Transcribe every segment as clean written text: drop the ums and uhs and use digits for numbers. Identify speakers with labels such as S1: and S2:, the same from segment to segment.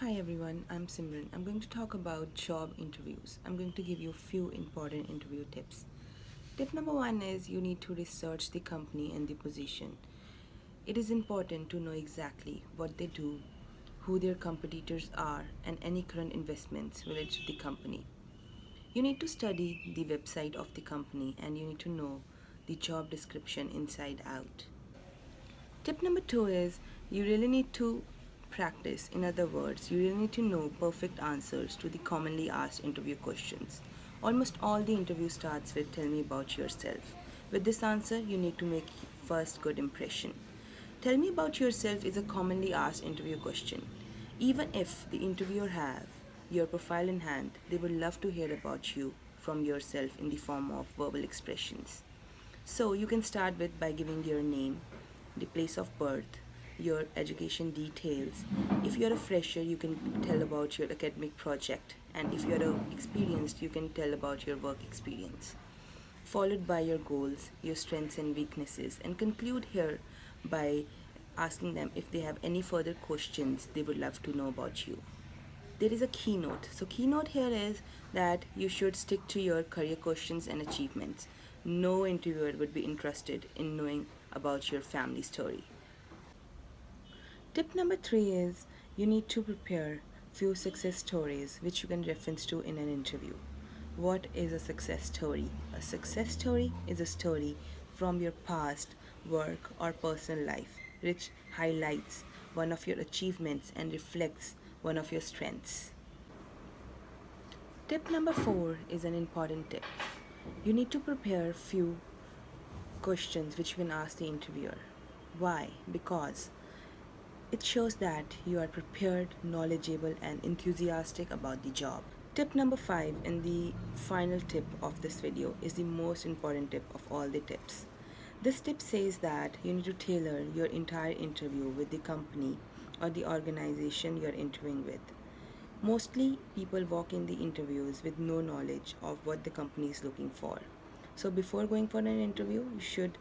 S1: Hi everyone, I'm Simran. I'm going to talk about job interviews. I'm going to give you a few important interview tips. Tip number one is you need to research the company and the position. It is important to know exactly what they do, who their competitors are, and any current investments related to the company. You need to study the website of the company and you need to know the job description inside out. Tip number two is you really need to practice. In other words, you really need to know perfect answers to the commonly asked interview questions. Almost all the interview starts with tell me about yourself. With this answer, you need to make first good impression. Tell me about yourself is a commonly asked interview question. Even if the interviewer have your profile in hand, they would love to hear about you from yourself in the form of verbal expressions. So you can start with by giving your name, the place of birth, your education details. If you're a fresher, you can tell about your academic project, and if you're experienced, you can tell about your work experience. Followed by your goals, your strengths and weaknesses, and conclude here by asking them if they have any further questions they would love to know about you. There is a keynote. So keynote here is that you should stick to your career questions and achievements. No interviewer would be interested in knowing about your family story. Tip number three is you need to prepare few success stories which you can reference to in an interview. What is a success story? A success story is a story from your past, work, or personal life which highlights one of your achievements and reflects one of your strengths. Tip number four is an important tip. You need to prepare few questions which you can ask the interviewer. Why? Because it shows that you are prepared, knowledgeable, and enthusiastic about the job. Tip number five, and the final tip of this video, is the most important tip of all the tips. This tip says that you need to tailor your entire interview with the company or the organization you're interviewing with. Mostly people walk in the interviews with no knowledge of what the company is looking for. So before going for an interview, you should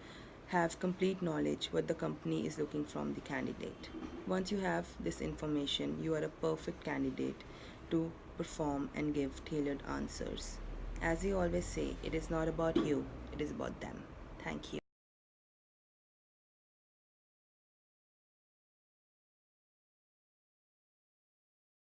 S1: have complete knowledge what the company is looking from the candidate. Once you have this information, you are a perfect candidate to perform and give tailored answers. As we always say, it is not about you, it is about them. Thank you.